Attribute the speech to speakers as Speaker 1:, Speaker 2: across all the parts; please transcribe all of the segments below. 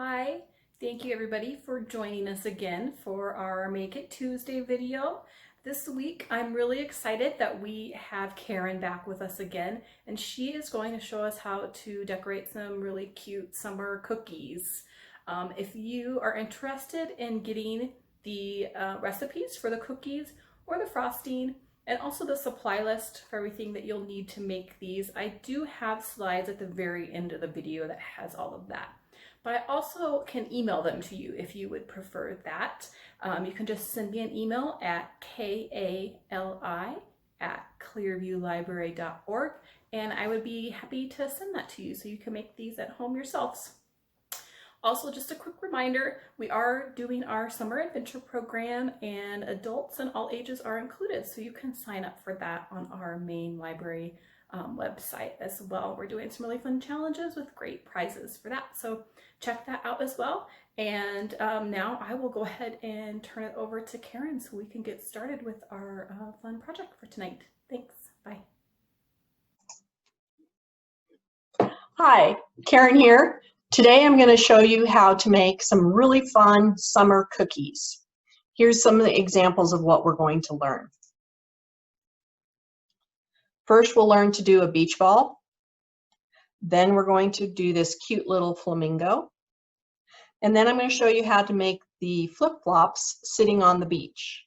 Speaker 1: Hi, thank you everybody for joining us again for our Make It Tuesday video. This week I'm really excited that we have Karen back with us again, and she is going to show us how to decorate some really cute summer cookies. If you are interested in getting the recipes for the cookies or the frosting and also the supply list for everything that you'll need to make these, I do have slides at the very end of the video that has all of that. But I also can email them to you if you would prefer that. You can just send me an email at kali@clearviewlibrary.org, and I would be happy to send that to you so you can make these at home yourselves. Also, just a quick reminder, we are doing our summer adventure program, and adults and all ages are included, so you can sign up for that on our main library website as well. We're doing some really fun challenges with great prizes for that, so check that out as well. And now I will go ahead and turn it over to Karen so we can get started with our fun project for tonight. Thanks. Bye.
Speaker 2: Hi, Karen here. Today I'm going to show you how to make some really fun summer cookies. Here's some of the examples of what we're going to learn. First, we'll learn to do a beach ball. Then we're going to do this cute little flamingo. And then I'm going to show you how to make the flip-flops sitting on the beach.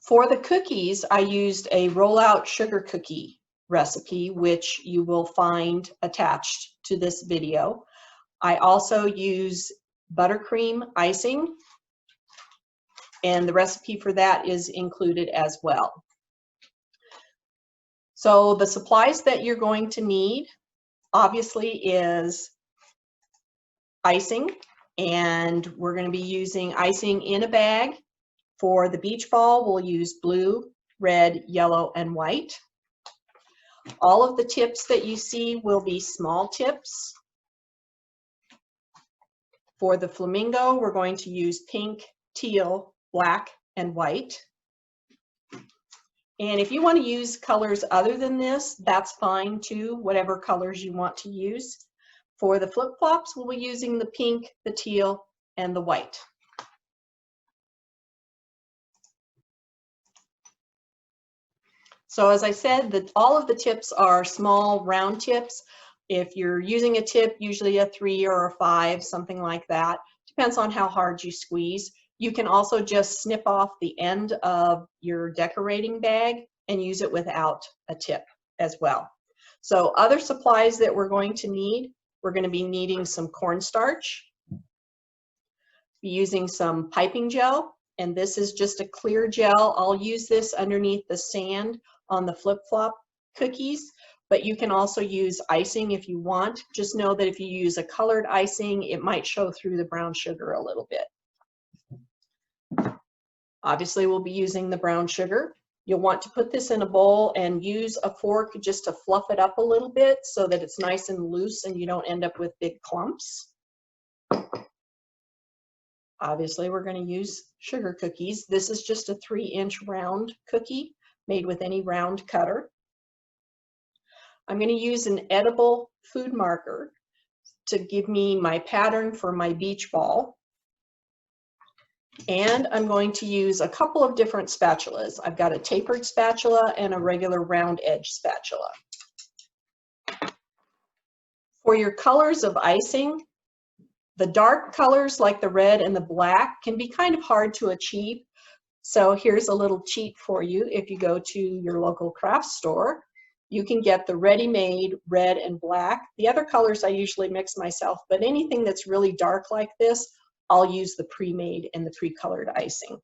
Speaker 2: For the cookies, I used a roll-out sugar cookie recipe, which you will find attached to this video. I also use buttercream icing, and the recipe for that is included as well. So the supplies that you're going to need obviously is icing, and we're going to be using icing in a bag. For the beach ball, we'll use blue, red, yellow, and white. All of the tips that you see will be small tips. For the flamingo, we're going to use pink, teal, black, and white. And if you want to use colors other than this, that's fine too, whatever colors you want to use. For the flip-flops, we'll be using the pink, the teal, and the white. So as I said, all of the tips are small round tips. If you're using a tip, usually a 3 or a 5, something like that. Depends on how hard you squeeze. You can also just snip off the end of your decorating bag and use it without a tip as well. So other supplies that we're going to need, we're going to be needing some cornstarch, be using some piping gel, and this is just a clear gel. I'll use this underneath the sand on the flip-flop cookies, but you can also use icing if you want. Just know that if you use a colored icing, it might show through the brown sugar a little bit. Obviously, we'll be using the brown sugar. You'll want to put this in a bowl and use a fork just to fluff it up a little bit so that it's nice and loose and you don't end up with big clumps. Obviously, we're going to use sugar cookies. This is just a 3-inch round cookie made with any round cutter. I'm going to use an edible food marker to give me my pattern for my beach ball. And I'm going to use a couple of different spatulas. I've got a tapered spatula and a regular round edge spatula. For your colors of icing, the dark colors like the red and the black can be kind of hard to achieve. So here's a little cheat for you. If you go to your local craft store, you can get the ready-made red and black. The other colors I usually mix myself, but anything that's really dark like this, I'll use the pre-made and the pre-colored icing.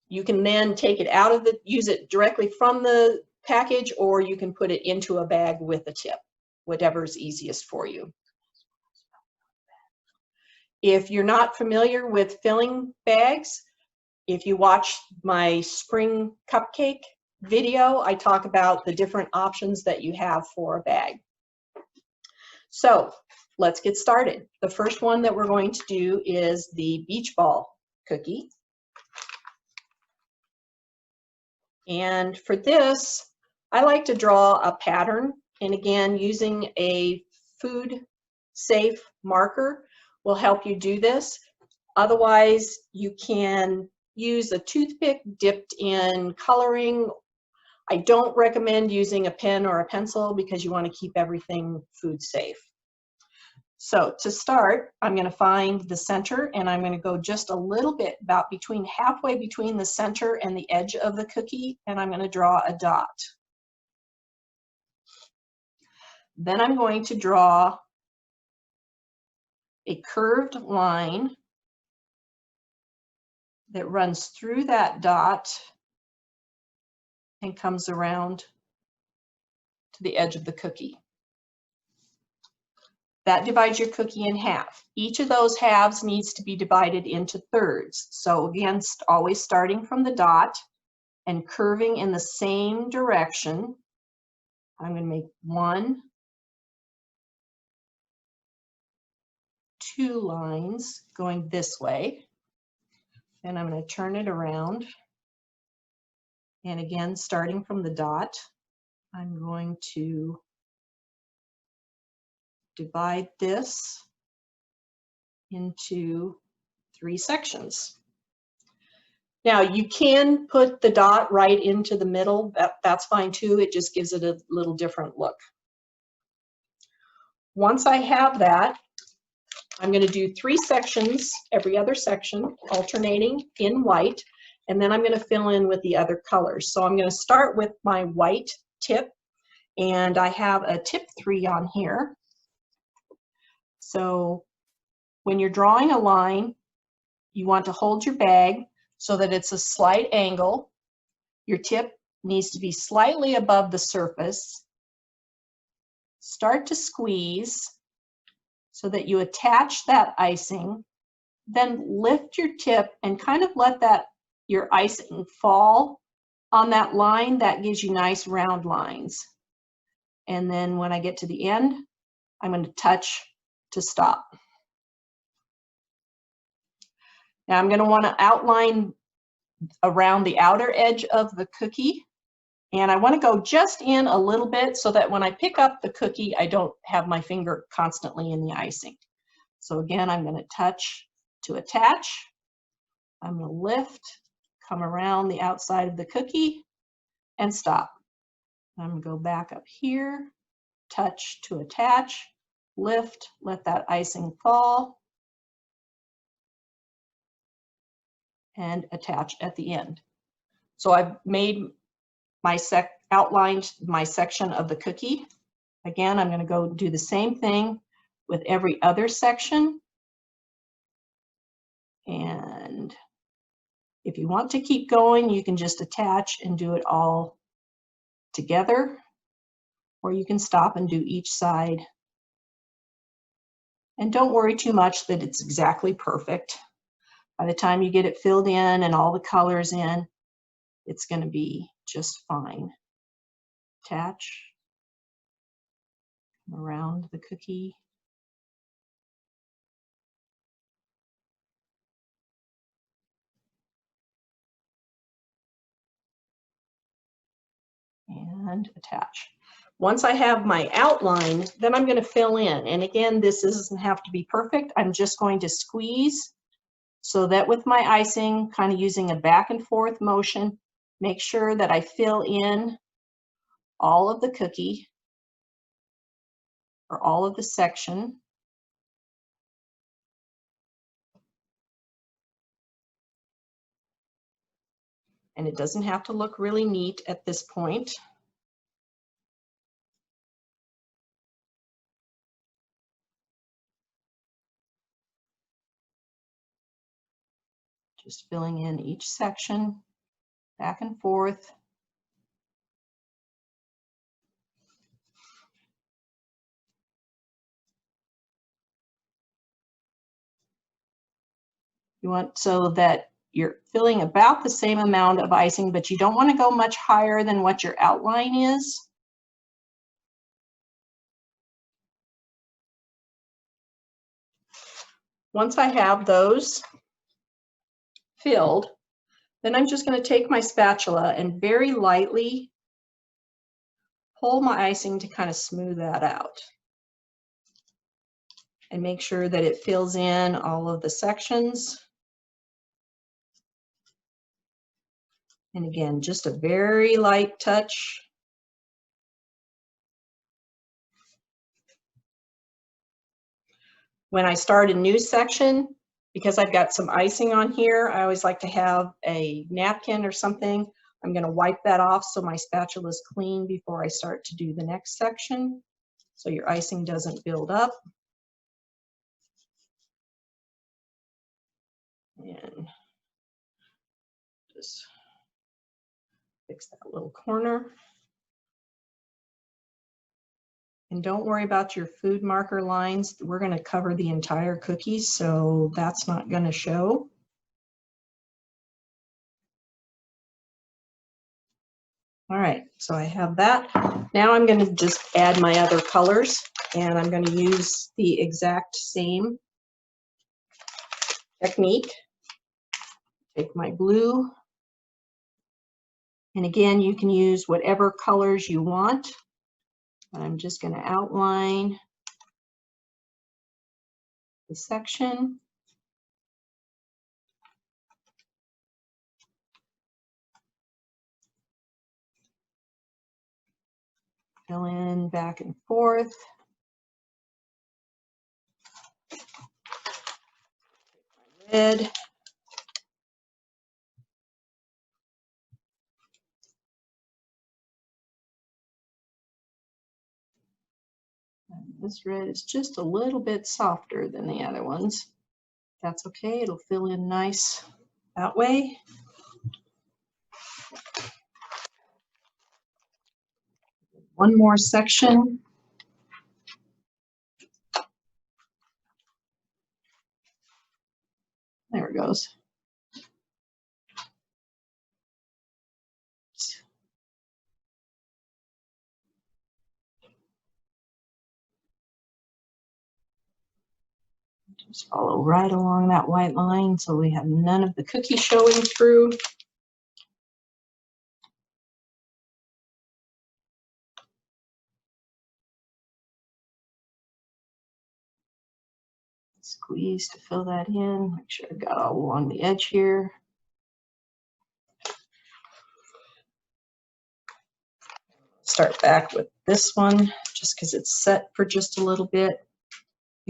Speaker 2: You can then take it out of use it directly from the package, or you can put it into a bag with a tip, whatever's easiest for you. If you're not familiar with filling bags, if you watch my spring cupcake video, I talk about the different options that you have for a bag. So let's get started. The first one that we're going to do is the beach ball cookie. And for this, I like to draw a pattern, and again, using a food safe marker will help you do this. Otherwise, you can use a toothpick dipped in coloring. I don't recommend using a pen or a pencil because you want to keep everything food safe. So to start, I'm going to find the center, and I'm going to go just a little bit, about halfway between the center and the edge of the cookie, and I'm going to draw a dot. Then I'm going to draw a curved line that runs through that dot and comes around to the edge of the cookie. That divides your cookie in half. Each of those halves needs to be divided into thirds. So again, always starting from the dot and curving in the same direction. I'm going to make 1, 2 lines going this way. And I'm going to turn it around. And again, starting from the dot, I'm going to divide this into 3 sections. Now you can put the dot right into the middle, that's fine too, it just gives it a little different look. Once I have that, I'm going to do 3 sections, every other section, alternating in white, and then I'm going to fill in with the other colors. So I'm going to start with my white tip, and I have a tip 3 on here. So when you're drawing a line, you want to hold your bag so that it's a slight angle. Your tip needs to be slightly above the surface. Start to squeeze so that you attach that icing. Then lift your tip and kind of let your icing fall on that line. That gives you nice round lines. And then when I get to the end, I'm going to touch to stop. Now I'm going to want to outline around the outer edge of the cookie, and I want to go just in a little bit so that when I pick up the cookie, I don't have my finger constantly in the icing. So again, I'm going to touch to attach. I'm going to lift, come around the outside of the cookie, and stop. I'm going to go back up here, touch to attach, lift, let that icing fall, and attach at the end. So I've made my outlined my section of the cookie. Again, I'm going to go do the same thing with every other section. And if you want to keep going, you can just attach and do it all together, or you can stop and do each side. And don't worry too much that it's exactly perfect. By the time you get it filled in and all the colors in, it's going to be just fine. Attach around the cookie. And attach. Once I have my outline, then I'm going to fill in. And again, this doesn't have to be perfect. I'm just going to squeeze so that with my icing, kind of using a back and forth motion, make sure that I fill in all of the cookie or all of the section. And it doesn't have to look really neat at this point. Just filling in each section, back and forth. You want so that you're filling about the same amount of icing, but you don't want to go much higher than what your outline is. Once I have those filled, then I'm just going to take my spatula and very lightly pull my icing to kind of smooth that out. And make sure that it fills in all of the sections. And again, just a very light touch. When I start a new section, because I've got some icing on here, I always like to have a napkin or something. I'm going to wipe that off so my spatula is clean before I start to do the next section, so your icing doesn't build up. And just fix that little corner. And don't worry about your food marker lines. We're going to cover the entire cookie, so that's not going to show. All right, so I have that. Now I'm going to just add my other colors, and I'm going to use the exact same technique. Take my blue, and again, you can use whatever colors you want. I'm just going to outline the section. Fill in back and forth. Red. This red is just a little bit softer than the other ones. That's okay, it'll fill in nice that way. One more section. There it goes. Just follow right along that white line so we have none of the cookie showing through. Squeeze to fill that in. Make sure I got all along the edge here. Start back with this one just because it's set for just a little bit.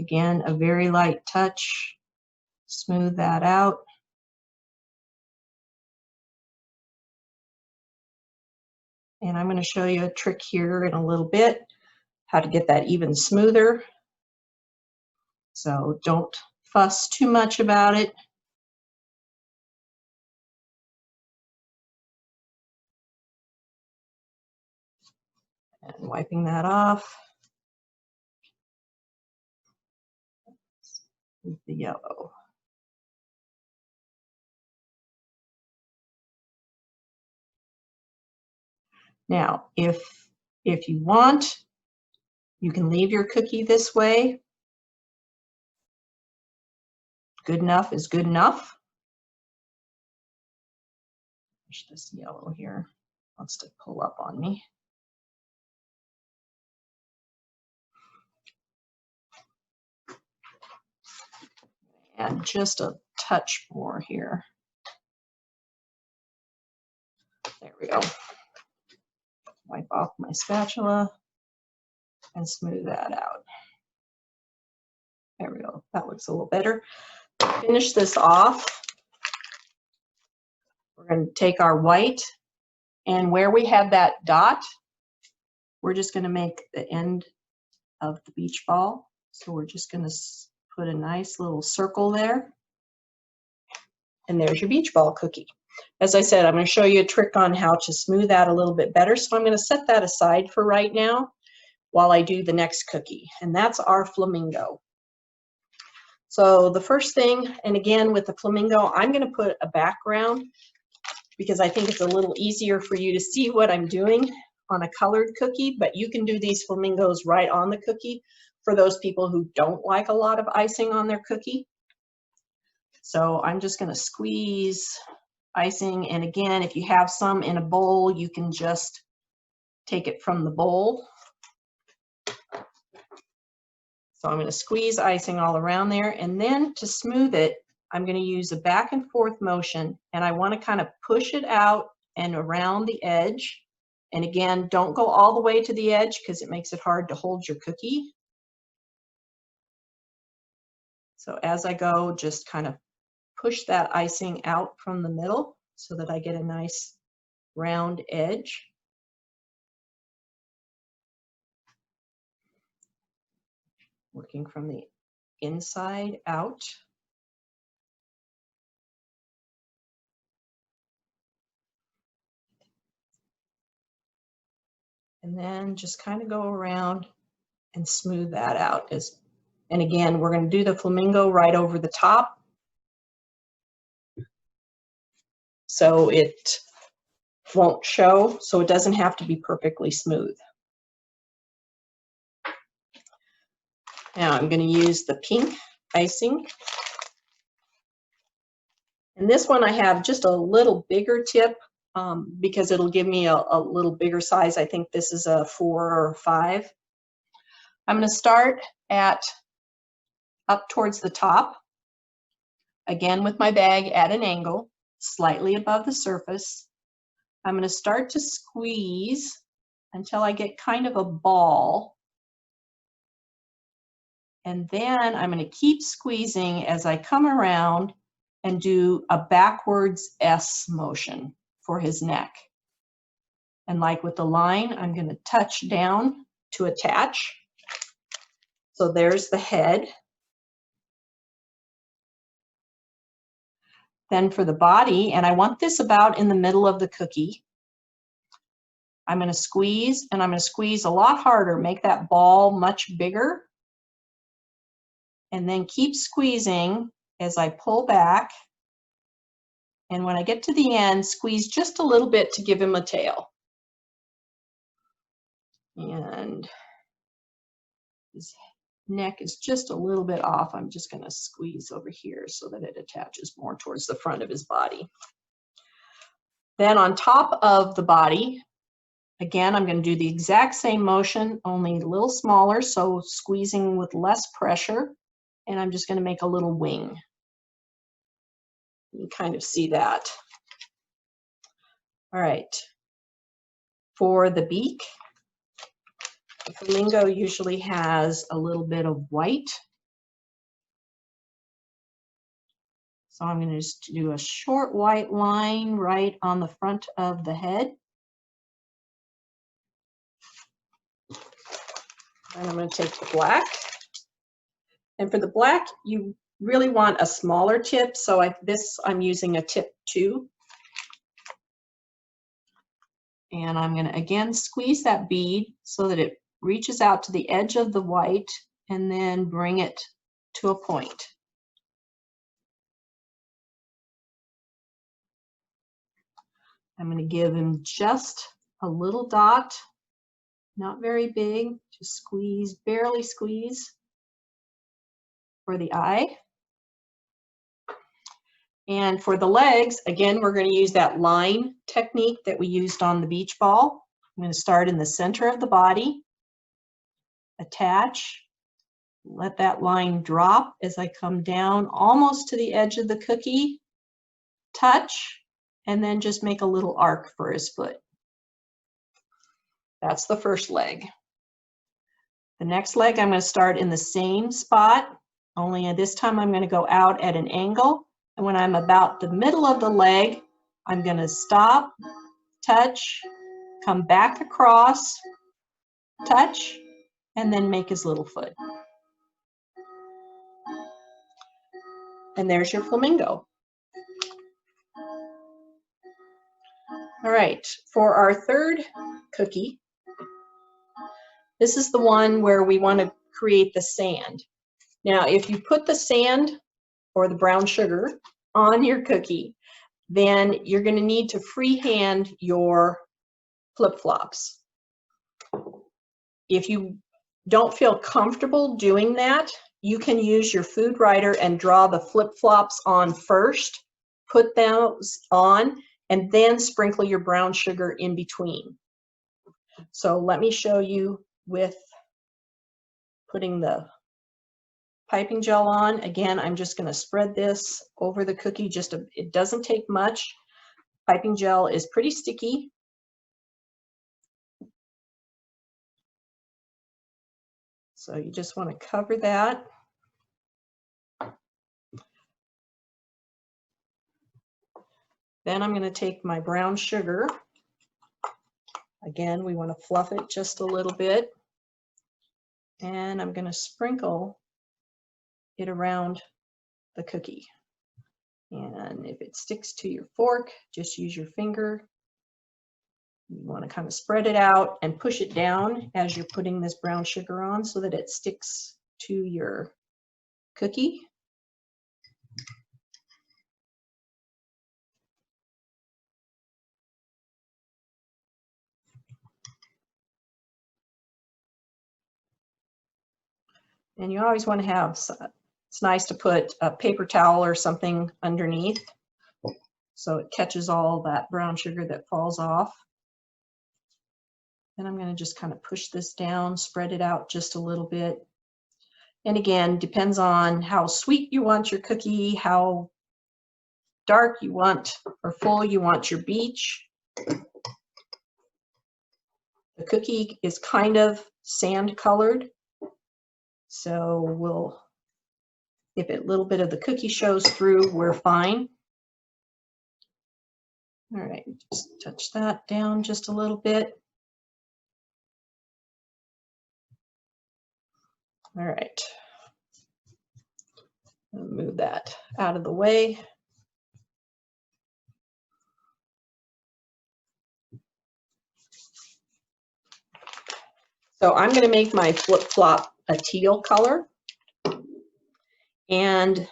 Speaker 2: Again, a very light touch. Smooth that out. And I'm going to show you a trick here in a little bit, how to get that even smoother. So don't fuss too much about it. And wiping that off with the yellow. Now, if you want, you can leave your cookie this way. Good enough is good enough. Push this yellow here. Wants to pull up on me. And just a touch more here. There we go. Wipe off my spatula and smooth that out. There we go. That looks a little better. Finish this off. We're going to take our white, and where we have that dot, we're just going to make the end of the beach ball. So we're just going to put a nice little circle there. And there's your beach ball cookie. As I said, I'm going to show you a trick on how to smooth out a little bit better. So I'm going to set that aside for right now while I do the next cookie. And that's our flamingo. So the first thing, and again with the flamingo, I'm going to put a background because I think it's a little easier for you to see what I'm doing on a colored cookie, but you can do these flamingos right on the cookie for those people who don't like a lot of icing on their cookie. So I'm just going to squeeze icing, and again, if you have some in a bowl, you can just take it from the bowl. So I'm going to squeeze icing all around there, and then to smooth it, I'm going to use a back and forth motion, and I want to kind of push it out and around the edge. And again, don't go all the way to the edge because it makes it hard to hold your cookie. So as I go, just kind of push that icing out from the middle so that I get a nice round edge. Working from the inside out. And then just kind of go around and smooth that out. And again, we're going to do the flamingo right over the top, so it won't show, so it doesn't have to be perfectly smooth. Now I'm going to use the pink icing. And this one I have just a little bigger tip because it'll give me a little bigger size. I think this is a 4 or 5. I'm going to start up towards the top, again with my bag at an angle, slightly above the surface. I'm going to start to squeeze until I get kind of a ball. And then I'm going to keep squeezing as I come around and do a backwards S motion for his neck. And like with the line, I'm going to touch down to attach. So there's the head. Then for the body, and I want this about in the middle of the cookie, I'm going to squeeze, and I'm going to squeeze a lot harder, make that ball much bigger. And then keep squeezing as I pull back. And when I get to the end, squeeze just a little bit to give him a tail. And his neck is just a little bit off. I'm just going to squeeze over here so that it attaches more towards the front of his body. Then on top of the body, again, I'm going to do the exact same motion, only a little smaller, so squeezing with less pressure. And I'm just going to make a little wing. You can kind of see that. All right. For the beak, the flamingo usually has a little bit of white. So I'm going to just do a short white line right on the front of the head. And I'm going to take the black. And for the black, you really want a smaller tip. So I'm using a tip 2. And I'm going to again squeeze that bead so that it reaches out to the edge of the white and then bring it to a point. I'm going to give him just a little dot, not very big, just squeeze, barely squeeze for the eye. And for the legs, again, we're going to use that line technique that we used on the beach ball. I'm going to start in the center of the body, attach, let that line drop as I come down almost to the edge of the cookie, touch, and then just make a little arc for his foot. That's the first leg. The next leg, I'm going to start in the same spot, only this time I'm going to go out at an angle. And when I'm about the middle of the leg, I'm going to stop, touch, come back across, touch, and then make his little foot. And there's your flamingo. All right, for our third cookie, this is the one where we want to create the sand. Now, if you put the sand or the brown sugar on your cookie, then you're going to need to freehand your flip-flops. If you don't feel comfortable doing that, you can use your food writer and draw the flip-flops on first, put those on, and then sprinkle your brown sugar in between. So let me show you with putting the piping gel on. Again, I'm just going to spread this over the cookie. It doesn't take much. Piping gel is pretty sticky. So you just want to cover that. Then I'm going to take my brown sugar. Again, we want to fluff it just a little bit. And I'm going to sprinkle it around the cookie. And if it sticks to your fork, just use your finger. You want to kind of spread it out and push it down as you're putting this brown sugar on so that it sticks to your cookie. And you always want to have, it's nice to put a paper towel or something underneath so it catches all that brown sugar that falls off. Then I'm going to just kind of push this down, spread it out just a little bit. And again, depends on how sweet you want your cookie, how dark you want or full you want your beach. The cookie is kind of sand colored, so if a little bit of the cookie shows through, we're fine. All right, just touch that down just a little bit. All right, I'll move that out of the way. So I'm going to make my flip-flop a teal color. And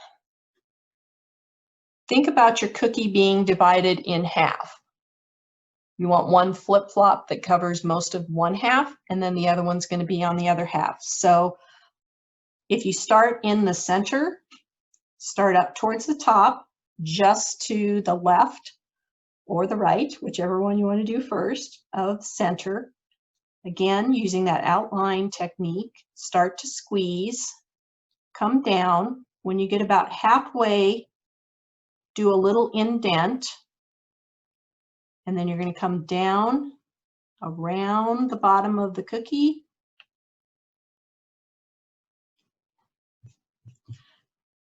Speaker 2: think about your cookie being divided in half. You want one flip-flop that covers most of one half, and then the other one's going to be on the other half. So if you start in the center, start up towards the top, just to the left or the right, whichever one you want to do first, of the center. Again, using that outline technique, start to squeeze, come down. When you get about halfway, do a little indent, and then you're going to come down around the bottom of the cookie.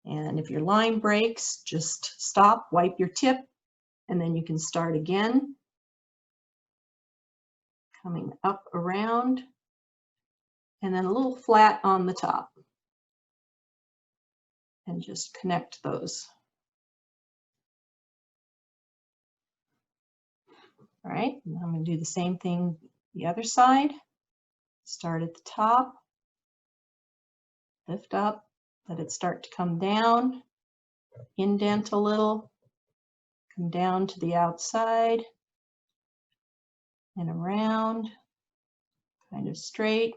Speaker 2: And if your line breaks, just stop, wipe your tip, and then you can start again. Coming up around, and then a little flat on the top. And just connect those. All right, now I'm going to do the same thing the other side. Start at the top, lift up, let it start to come down, indent a little, come down to the outside and around, kind of straight.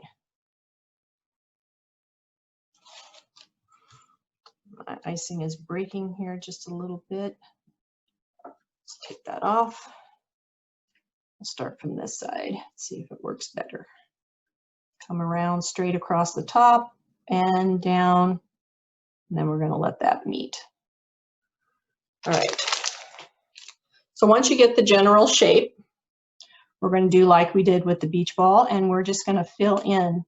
Speaker 2: My icing is breaking here just a little bit. Let's take that off. I'll start from this side, see if it works better. Come around straight across the top and down, and then we're going to let that meet. All right. So once you get the general shape, we're going to do like we did with the beach ball, and we're just going to fill in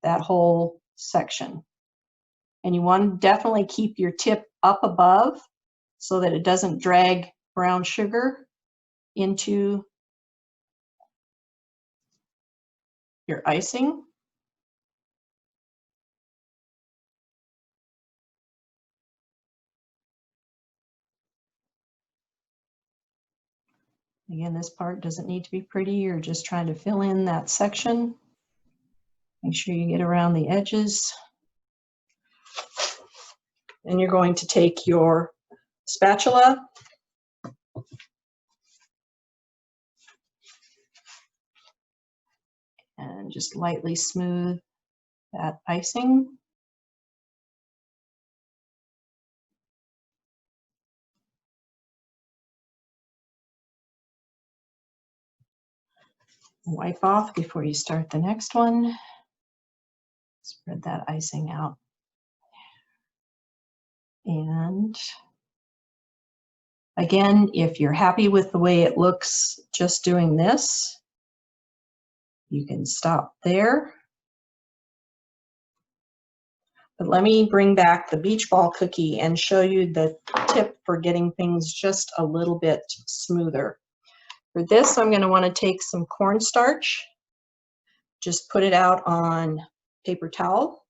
Speaker 2: that whole section. And you want to definitely keep your tip up above so that it doesn't drag brown sugar into your icing. Again, this part doesn't need to be pretty. You're just trying to fill in that section. Make sure you get around the edges. And you're going to take your spatula and just lightly smooth that icing. Wipe off before you start the next one. Spread that icing out. And again, if you're happy with the way it looks just doing this, you can stop there. But let me bring back the beach ball cookie and show you the tip for getting things just a little bit smoother. For this, I'm going to want to take some cornstarch, just put it out on paper towel.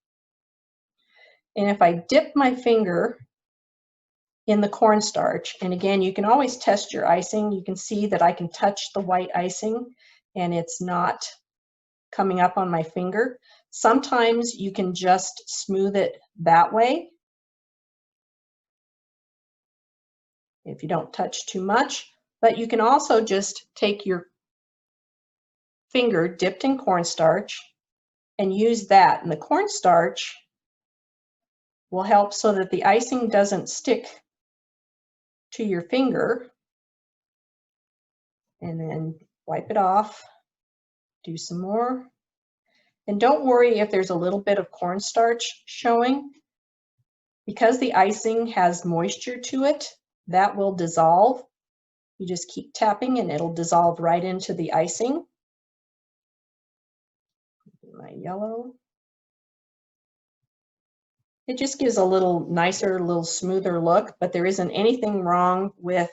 Speaker 2: And if I dip my finger in the cornstarch, and again, you can always test your icing. You can see that I can touch the white icing and it's not coming up on my finger. Sometimes you can just smooth it that way if you don't touch too much, but you can also just take your finger dipped in cornstarch and use that. And the cornstarch will help so that the icing doesn't stick to your finger. And then wipe it off, do some more. And don't worry if there's a little bit of cornstarch showing. Because the icing has moisture to it, that will dissolve. You just keep tapping and it'll dissolve right into the icing. My yellow. It just gives a little nicer, little smoother look, but there isn't anything wrong with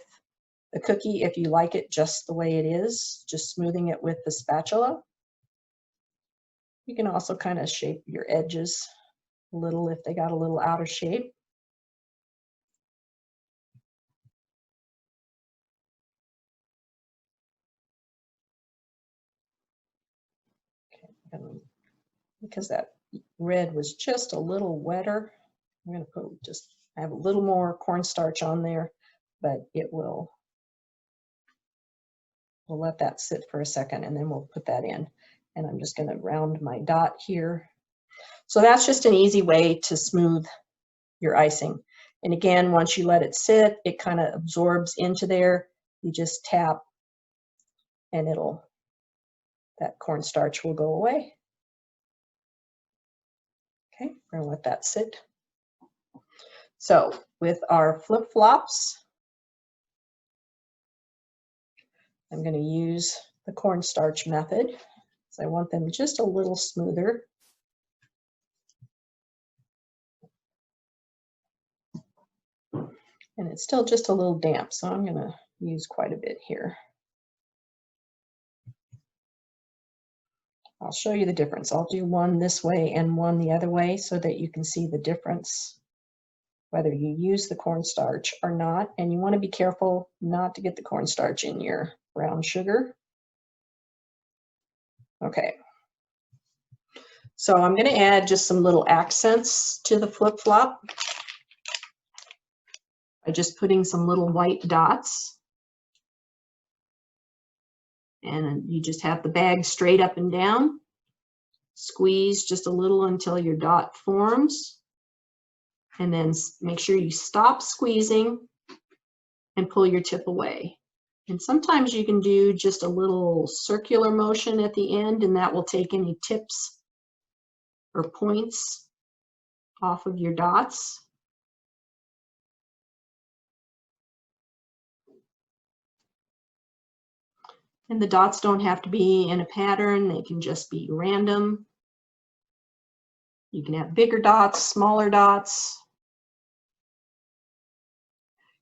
Speaker 2: the cookie if you like it just the way it is, just smoothing it with the spatula. You can also kind of shape your edges a little if they got a little out of shape. Okay, because that red was just a little wetter, I'm going to put just, I have a little more cornstarch on there, but it will, we'll let that sit for a second and then we'll put that in. And I'm just going to round my dot here. So that's just an easy way to smooth your icing. And again, once you let it sit, it kind of absorbs into there. You just tap and that cornstarch will go away. Okay, we're gonna let that sit. So with our flip-flops, I'm gonna use the cornstarch method. So I want them just a little smoother. And it's still just a little damp, so I'm gonna use quite a bit here. I'll show you the difference. I'll do one this way and one the other way so that you can see the difference, whether you use the cornstarch or not. And you want to be careful not to get the cornstarch in your brown sugar. Okay. So I'm going to add just some little accents to the flip-flop by just putting some little white dots. And you just have the bag straight up and down. Squeeze just a little until your dot forms. And then make sure you stop squeezing and pull your tip away. And sometimes you can do just a little circular motion at the end, and that will take any tips or points off of your dots. And the dots don't have to be in a pattern, they can just be random. You can have bigger dots, smaller dots.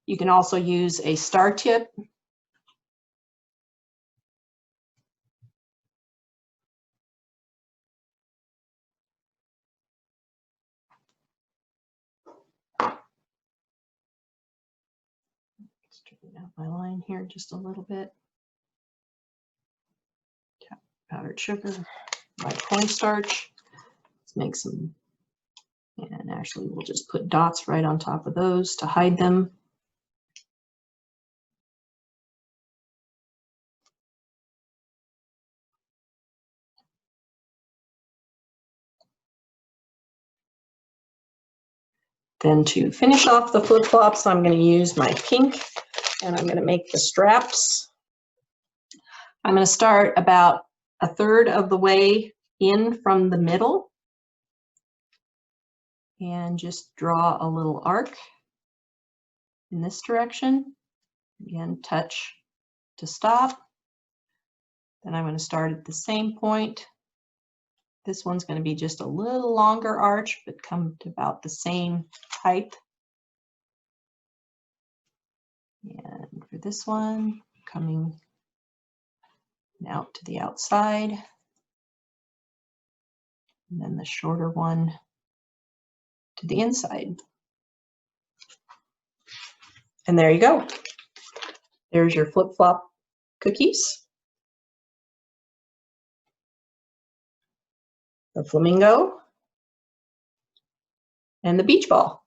Speaker 2: You can also use a star tip. Straighten out my line here just a little bit. Powdered sugar, my cornstarch. Let's make some, and actually we'll just put dots right on top of those to hide them. Then to finish off the flip-flops, I'm going to use my pink and I'm going to make the straps. I'm going to start about 1/3 of the way in from the middle and just draw a little arc in this direction. Again, touch to stop. Then I'm going to start at the same point. This one's going to be just a little longer arch, but come to about the same height. And for this one, coming out to the outside. And then the shorter one to the inside. And there you go. There's your flip-flop cookies. The flamingo. And the beach ball.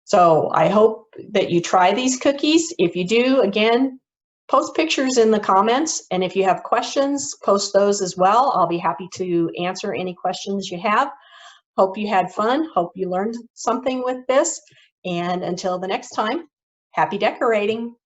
Speaker 2: So I hope that you try these cookies. If you do, again, post pictures in the comments. And if you have questions, post those as well. I'll be happy to answer any questions you have. Hope you had fun. Hope you learned something with this. And until the next time, happy decorating.